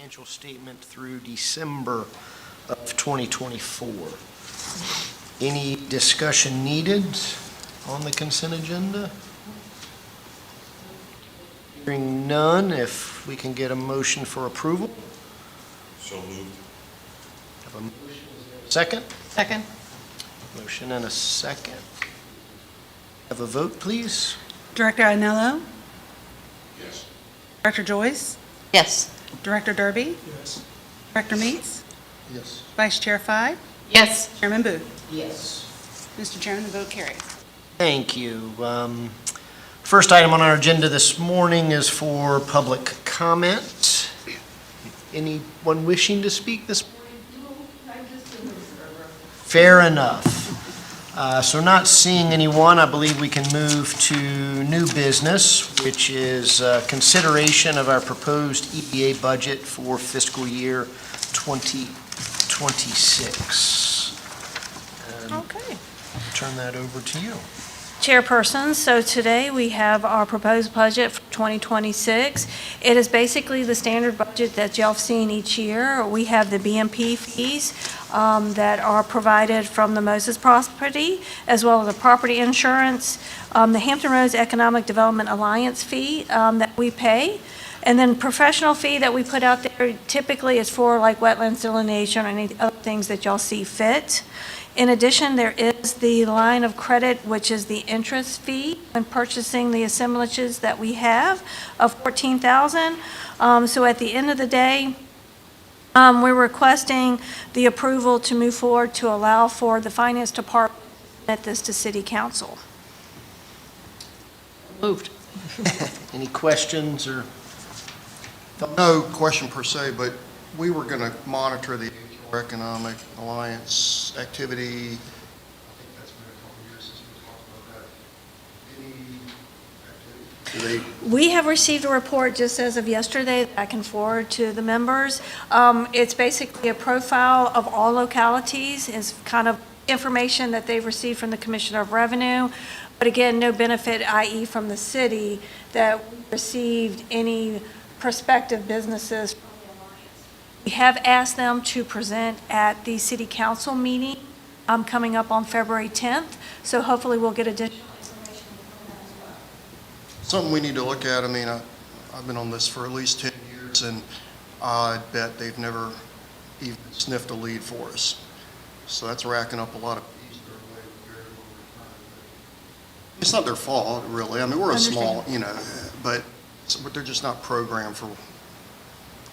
financial statement through December of 2024. Any discussion needed on the consent agenda? Hearing none, if we can get a motion for approval. So moved. Have a motion. Second? Second. Motion and a second. Have a vote, please. Director Anello? Yes. Director Joyce? Yes. Director Derby? Yes. Director Meeks? Yes. Vice Chair Fye? Yes. Chairman Booth? Yes. Mr. Chairman, the vote carries. Thank you. First item on our agenda this morning is for public comment. Anyone wishing to speak this morning? Fair enough. So not seeing anyone, I believe we can move to new business, which is consideration of our proposed EDA budget for fiscal year 2026. And Okay. turn that over to you. Chairperson, so today we have our proposed budget for 2026. It is basically the standard budget that y'all have seen each year. We have the BMP fees that are provided from the Moses property, as well as the property insurance, the Hampton Roads Economic Development Alliance fee that we pay, and then professional fee that we put out there typically is for like wetlands delineation or any other things that y'all see fit. In addition, there is the line of credit, which is the interest fee when purchasing the assemblages that we have of $14,000. So at the end of the day, we're requesting the approval to move forward to allow for the finance department to submit this to city council. Moved. Any questions or thoughts? No question per se, but we were going to monitor the Economic Alliance activity. I think that's been a couple years since we talked about that. Any activity? We have received a report just as of yesterday that I can forward to the members. It's basically a profile of all localities, is kind of information that they've received from the Commissioner of Revenue. But again, no benefit, i.e. from the city, that we received any prospective businesses. We have asked them to present at the city council meeting coming up on February 10th. So hopefully we'll get additional information. Something we need to look at. I mean, I've been on this for at least 10 years, and I bet they've never even sniffed a lead for us. So that's racking up a lot of fees. It's not their fault, really. I mean, we're a small, but they're just not programmed for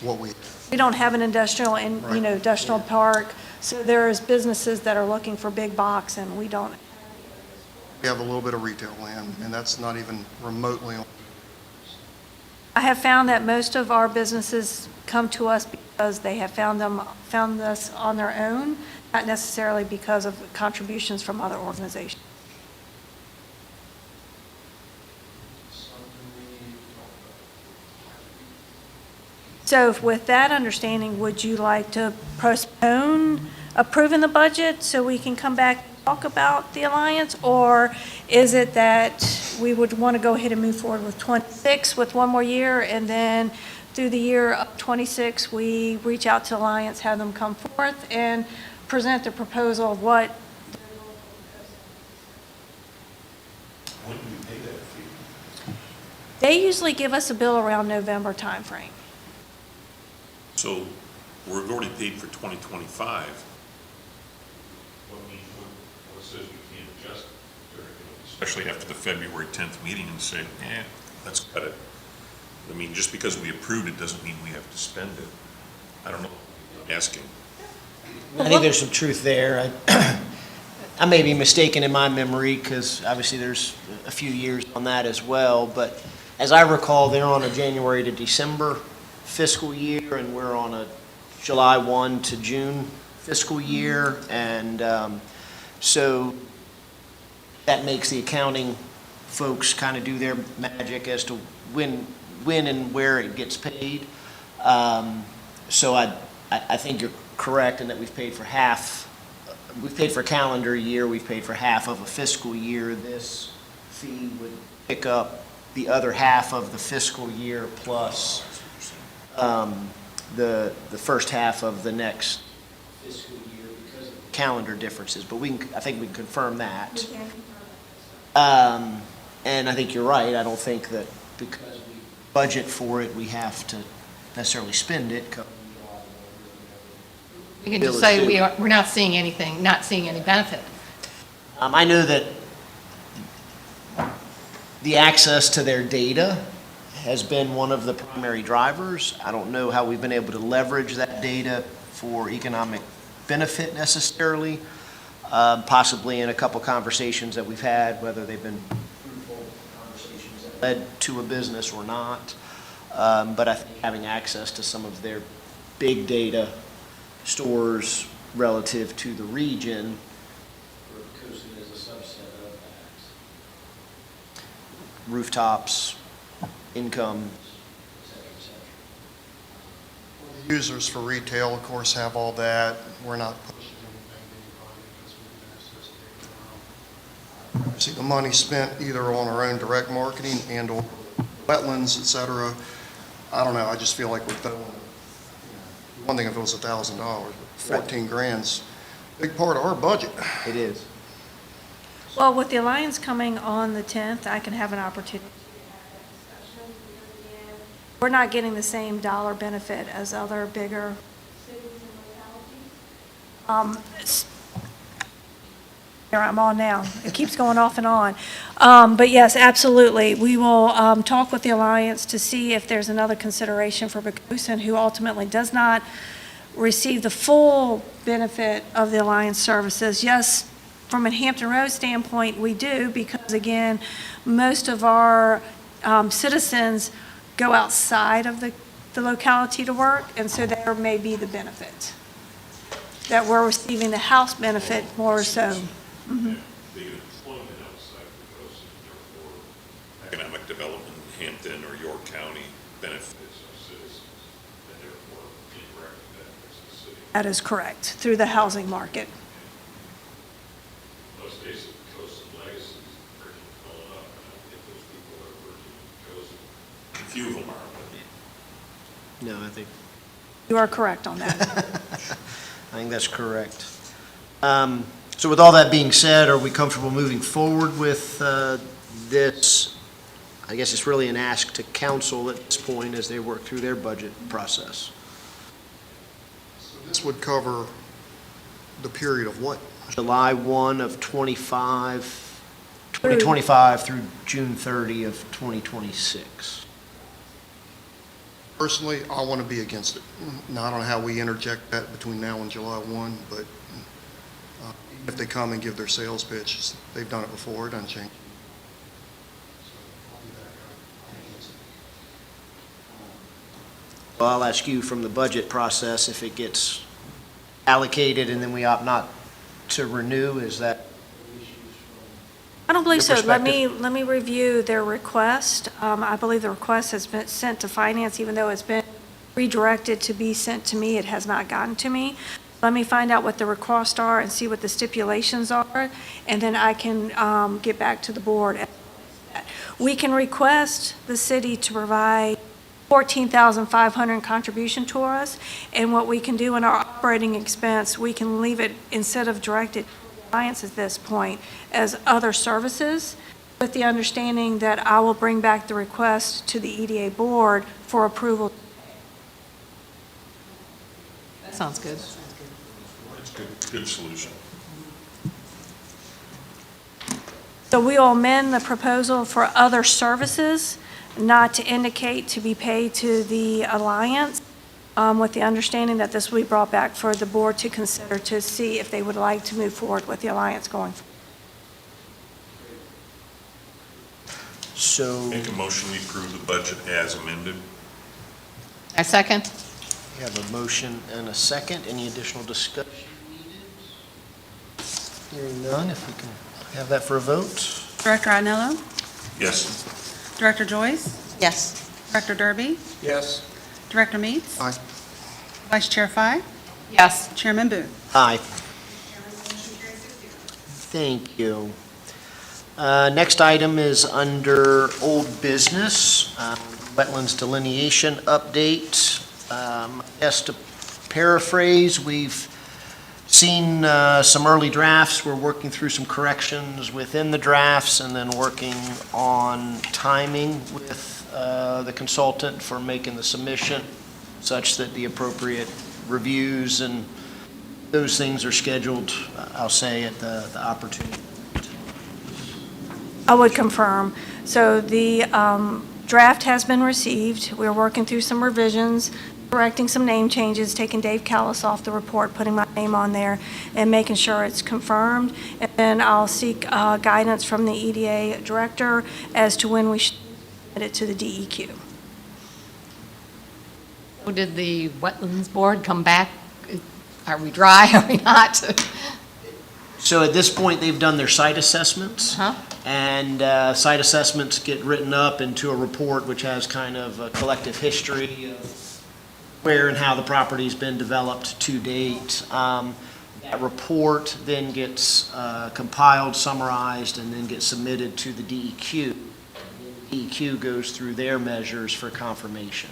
what we. We don't have an industrial and, Right. industrial park, so there's businesses that are looking for big box, and we don't. We have a little bit of retail land, and that's not even remotely. I have found that most of our businesses come to us because they have found us on their own, not necessarily because of contributions from other organizations. So with that understanding, would you like to postpone approving the budget so we can come back and talk about the alliance? Or is it that we would want to go ahead and move forward with 26 with one more year, and then through the year of 26, we reach out to Alliance, have them come forth and present the proposal of what? When do we pay that fee? They usually give us a bill around November timeframe. So we've already paid for 2025. What says we can't adjust it? Especially after the February 10th meeting and say, let's cut it. I mean, just because we approved it doesn't mean we have to spend it. I don't know. I'm asking. I think there's some truth there. I may be mistaken in my memory because obviously there's a few years on that as well. But as I recall, they're on a January to December fiscal year, and we're on a July 1 to June fiscal year. And so that makes the accounting folks kind of do their magic as to when and where it gets paid. So I think you're correct in that we've paid for half. We've paid for a calendar year. We've paid for half of a fiscal year. This fee would pick up the other half of the fiscal year plus the first half of the next fiscal year because of calendar differences, but I think we can confirm that. And I think you're right. I don't think that because we budget for it, we have to necessarily spend it. We can just say we're not seeing anything, not seeing any benefit. I know that the access to their data has been one of the primary drivers. I don't know how we've been able to leverage that data for economic benefit necessarily, possibly in a couple conversations that we've had, whether they've been fruitful conversations that led to a business or not. But I think having access to some of their big data stores relative to the region, where Poquoson is a subset of that. Rooftops, income, et cetera, et cetera. Users for retail, of course, have all that. We're not pushing anything to anybody because we can access data now. See, the money spent either on our own direct marketing and or wetlands, et cetera. I don't know, I just feel like we're throwing, one thing if it was $1,000, but 14 grand's a big part of our budget. It is. Well, with the Alliance coming on the 10th, I can have an opportunity to have that discussion. Because again, we're not getting the same dollar benefit as other bigger cities and localities. Here I'm on now. It keeps going off and on. But yes, absolutely. We will talk with the Alliance to see if there's another consideration for Poquoson, who ultimately does not receive the full benefit of the Alliance services. Yes, from a Hampton Roads standpoint, we do, because again, most of our citizens go outside of the locality to work, and so there may be the benefit that we're receiving the house benefit more so. The employment outside of Poquoson, therefore, economic development in Hampton or York County benefits our citizens, and therefore indirect benefits the city. That is correct, through the housing market. Most days of Poquoson legacy is freaking filling up, and I think those people that are working in Poquoson, a few of them are, but No, I think You are correct on that. I think that's correct. So with all that being said, are we comfortable moving forward with this? I guess it's really an ask to council at this point as they work through their budget process. So this would cover the period of what? July 1 of 2025 through June 30 of 2026. Personally, I want to be against it. Now, I don't know how we interject that between now and July 1, but if they come and give their sales pitch, they've done it before, it doesn't change. Well, I'll ask you from the budget process, if it gets allocated and then we opt not to renew, is that? I don't believe Your so. Let perspective? me review their request. I believe the request has been sent to finance, even though it's been redirected to be sent to me, it has not gotten to me. Let me find out what the requests are and see what the stipulations are, and then I can get back to the board. We can request the city to provide $14,500 in contribution to us, and what we can do in our operating expense, we can leave it, instead of directed Alliance at this point, as other services, with the understanding that I will bring back the request to the EDA board for approval. That sounds good. it's good solution. So we will amend the proposal for other services, not to indicate to be paid to the Alliance, with the understanding that this will be brought back for the board to consider to see if they would like to move forward with the Alliance going forward. So Make a motion, we approve the budget as amended. I second. we have a motion and a second. Any additional discussion needed? Hearing none, if we can have that for a vote. Director Ianello? Yes. Director Joyce? Yes. Director Derby? Yes. Director Meeks? Aye. Vice Chair Fye? Yes. Chairman Booth? Aye. Thank you. Next item is under old business, wetlands delineation update. Just to paraphrase, we've seen some early drafts. We're working through some corrections within the drafts and then working on timing with the consultant for making the submission such that the appropriate reviews and those things are scheduled, I'll say, at the opportunity. I would confirm. So the draft has been received. We're working through some revisions, correcting some name changes, taking Dave Callis off the report, putting my name on there, and making sure it's confirmed. And then I'll seek guidance from the EDA director as to when we should submit it to the DEQ. Did the Wetlands Board come back? Are we dry, are we not? So at this point, they've done their site assessments. Huh? And site assessments get written up into a report which has kind of a collective history of where and how the property's been developed to date. That report then gets compiled, summarized, and then gets submitted to the DEQ. The DEQ goes through their measures for confirmation.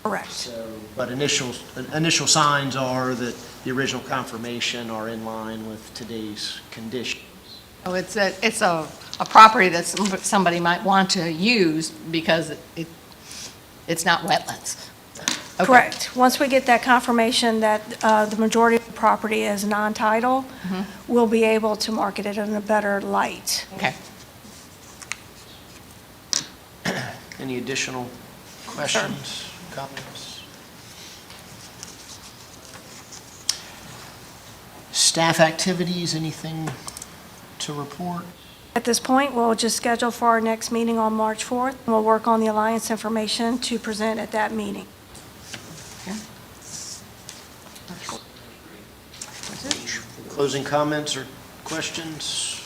Correct. So, but initial signs are that the original confirmation are in line with today's conditions. Oh, it's a property that somebody might want to use because it's not wetlands. Okay. Correct. Once we get that confirmation that the majority of the property is non-title, we'll be able to market it in a better light. Okay. Any additional questions, comments? Staff activities, anything to report? At this point, we'll just schedule for our next meeting on March 4th, and we'll work on the Alliance information to present at that meeting. Closing comments or questions?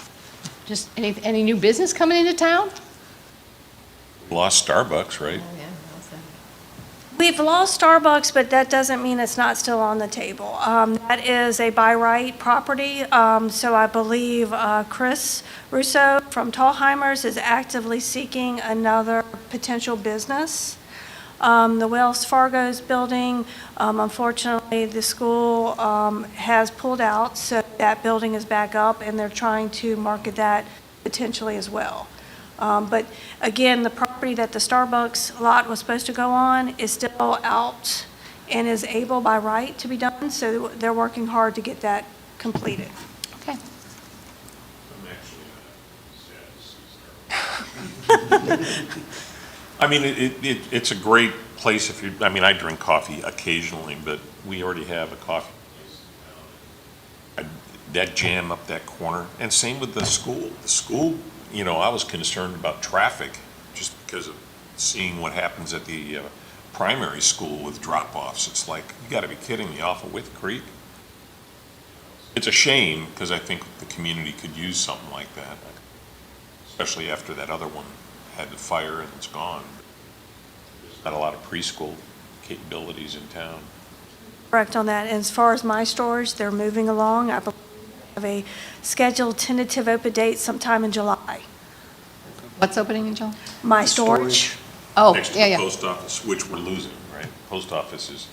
Just any new business coming into town? Lost Starbucks, right? We've lost Starbucks, but that doesn't mean it's not still on the table. That is a by right property, so I believe Chris Russo from Tallheimers is actively seeking another potential business. The Wells Fargo's building, unfortunately, the school has pulled out, so that building is back up, and they're trying to market that potentially as well. But again, the property that the Starbucks lot was supposed to go on is still out and is able by right to be done, so they're working hard to get that completed. Okay. I'm actually sad to see Starbucks. I mean, it's a great place if you, I mean, I drink coffee occasionally, but we already have a coffee place. That jam up that corner, and same with the school. The school, you know, I was concerned about traffic just because of seeing what happens at the primary school with drop-offs. It's like, you gotta be kidding me, off of Wythe Creek? It's a shame, because I think the community could use something like that, especially after that other one had the fire and it's gone. There's not a lot of preschool capabilities in town. Correct on that. And as far as my stores, they're moving along. I believe we have a scheduled tentative open date sometime in July. What's opening in July? My storage. Oh, Next to yeah, the yeah. post office, which we're losing, right? Post office is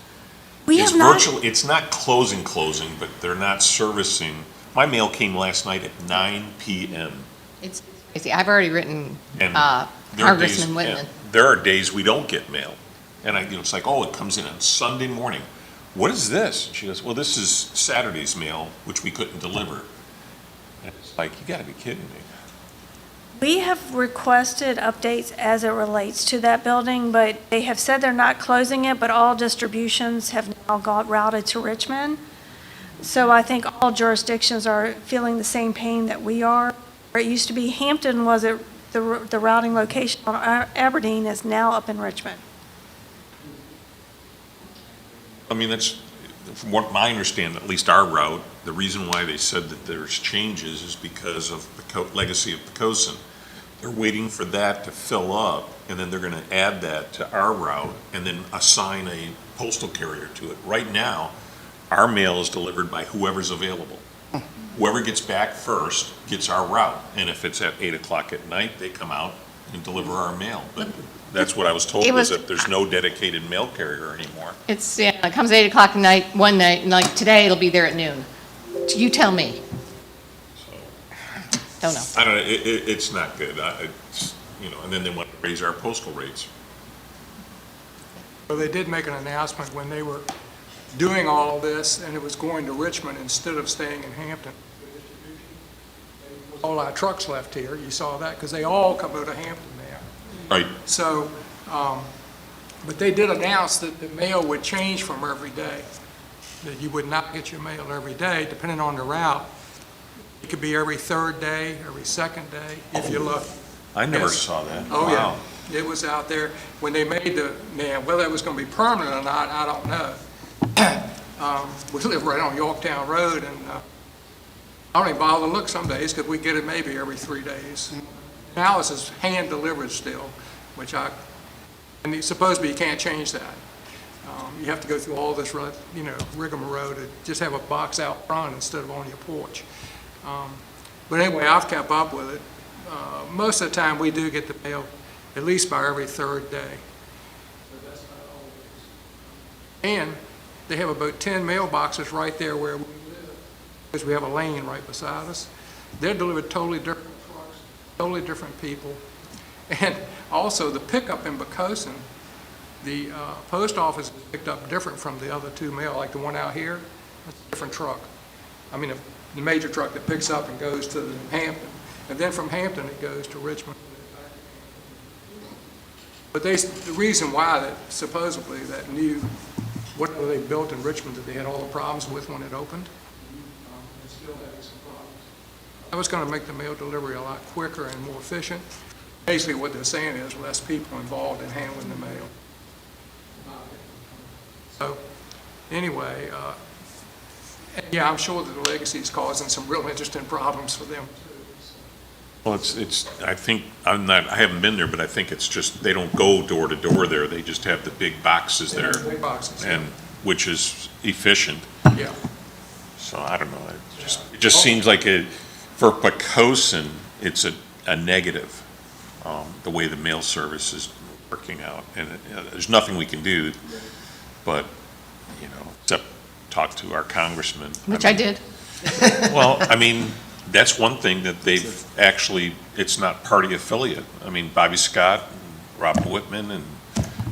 We it's have not, virtually, it's not closing, but they're not servicing. My mail came last night at 9 p.m. It's crazy. I've already written And there are Congressman days- Whitman. and there are days we don't get mail. And it's like, oh, it comes in on Sunday morning. What is this? And she goes, well, this is Saturday's mail, which we couldn't deliver. And it's like, you gotta be kidding me. we have requested updates as it relates to that building, but they have said they're not closing it, but all distributions have now got routed to Richmond. So I think all jurisdictions are feeling the same pain that we are. Where it used to be Hampton was it the routing location on Aberdeen is now up in Richmond. I mean, that's, from what I understand, at least our route, the reason why they said that there's changes is because of the legacy of Poquoson. They're waiting for that to fill up, and then they're gonna add that to our route, and then assign a postal carrier to it. Right now, our mail is delivered by whoever's available. Whoever gets back first gets our route, and if it's at 8 o'clock at night, they come out and deliver our mail. But that's what I was told, It was was- that there's no dedicated mail carrier anymore. It's, yeah, it comes 8 o'clock at night, one night, and like today, it'll be there at noon. You tell me. Don't know. I don't know, it's not good. It's, you know, and then they want to raise our postal rates. Well, they did make an announcement when they were doing all of this, and it was going to Richmond instead of staying in Hampton. All our trucks left here, you saw that, because they all come out of Hampton now. Right. So, but they did announce that the mail would change from every day, that you would not get your mail every day, depending on the route. It could be every third day, every second day, if you're lucky. I never Yes. saw that. Oh, Wow. yeah. It was out there. When they made the, man, whether it was going to be permanent or not, I don't know. We live right on Yorktown Road, and I don't even bother to look some days, because we get it maybe every 3 days. Now this is hand-delivered still, which and supposedly you can't change that. You have to go through all this, rigmarole to just have a box out front instead of on your porch. But anyway, I've kept up with it. Most of the time, we do get the mail at least by every third day. And they have about 10 mailboxes right there where we live, because we have a lane right beside us. They're delivered totally different trucks, totally different people. And also, the pickup in Poquoson, the post office is picked up different from the other two mail, like the one out here, that's a different truck. I mean, the major truck that picks up and goes to Hampton. And then from Hampton, it goes to Richmond. But the reason why that supposedly that new, whatever they built in Richmond that they had all the problems with when it opened, it's still having some problems. That was going to make the mail delivery a lot quicker and more efficient. Basically, what they're saying is less people involved in handling the mail. So, anyway, yeah, I'm sure that the legacy is causing some real interesting problems for them. Well, I think, I haven't been there, but I think it's just, they don't go door to door there. They just have the big boxes there. Big boxes, And, which is efficient. yeah. So I don't know, it just seems like for Poquoson, it's a negative, the way the mail service is working out. And there's nothing we can do, but, except talk to our congressman. Which I did. Well, I mean, that's one thing that they've actually, it's not party affiliate. I mean, Bobby Scott, and Robin Whitman, and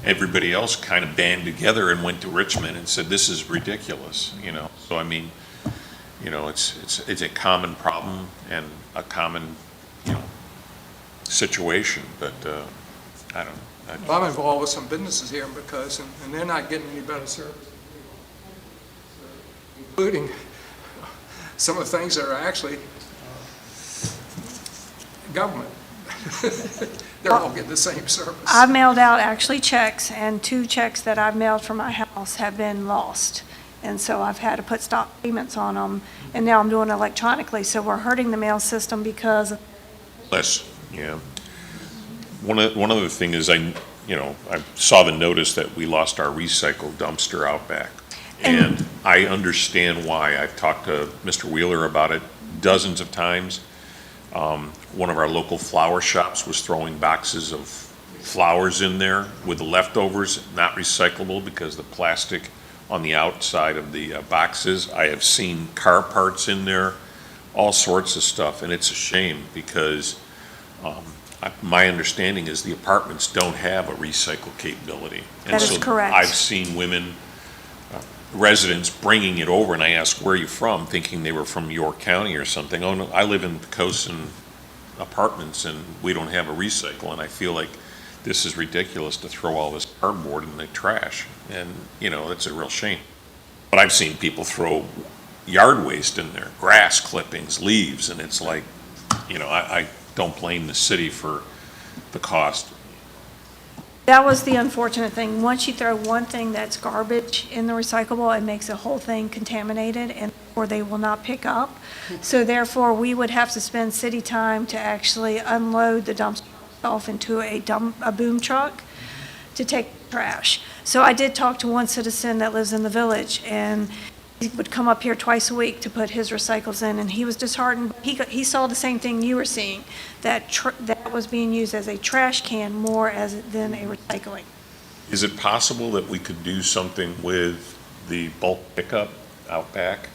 everybody else kind of banded together and went to Richmond and said, this is ridiculous, So, I mean, it's a common problem and a common, situation, but I don't know. Well, I'm involved with some businesses here in Poquoson, and they're not getting any better service, including some of the things that are actually government. They're all getting the same service. I've mailed out actually checks, and 2 checks that I've mailed from my house have been lost. And so I've had to put stop payments on them, and now I'm doing it electronically. So we're hurting the mail system because Less, yeah. One other thing is I saw the notice that we lost our recycle dumpster out back. And I understand why. I've talked to Mr. Wheeler about it dozens of times. One of our local flower shops was throwing boxes of flowers in there with the leftovers, not recyclable because the plastic on the outside of the boxes. I have seen car parts in there, all sorts of stuff, and it's a shame because my understanding is the apartments don't have a recycle capability. And That is so correct. I've seen women, residents bringing it over, and I asked, where are you from? Thinking they were from York County or something. Oh, no, I live in Poquoson apartments, and we don't have a recycle, and I feel like this is ridiculous to throw all this cardboard in the trash, and, it's a real shame. But I've seen people throw yard waste in there, grass clippings, leaves, and it's like, I don't blame the city for the cost. that was the unfortunate thing. Once you throw one thing that's garbage in the recyclable, it makes the whole thing contaminated, or they will not pick up. So therefore, we would have to spend city time to actually unload the dumpster off into a boom truck to take trash. So I did talk to one citizen that lives in the village, and he would come up here twice a week to put his recycles in, and he was disheartened. He saw the same thing you were seeing, that was being used as a trash can more than a recycling. Is it possible that we could do something with the bulk pickup out back,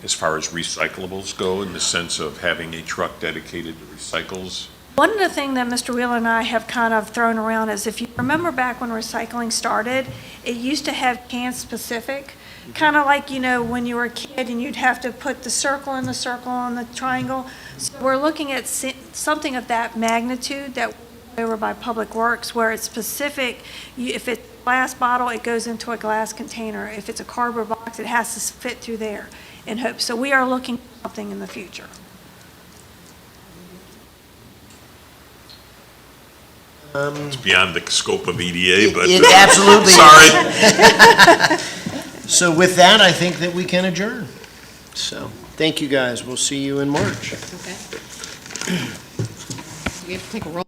as far as recyclables go, in the sense of having a truck dedicated to recycles? One of the things that Mr. Wheeler and I have kind of thrown around is, if you remember back when recycling started, it used to have can specific, kind of like, when you were a kid and you'd have to put the circle and the triangle. So we're looking at something of that magnitude that over by Public Works, where it's specific. If it's a glass bottle, it goes into a glass container. If it's a cardboard box, it has to fit through there in hopes. So we are looking at something in the future. It's beyond the scope of EDA, but. It absolutely is. Sorry. So with that, I think that we can adjourn. So, thank you, guys. We'll see you in March. Okay. We have to take a roll.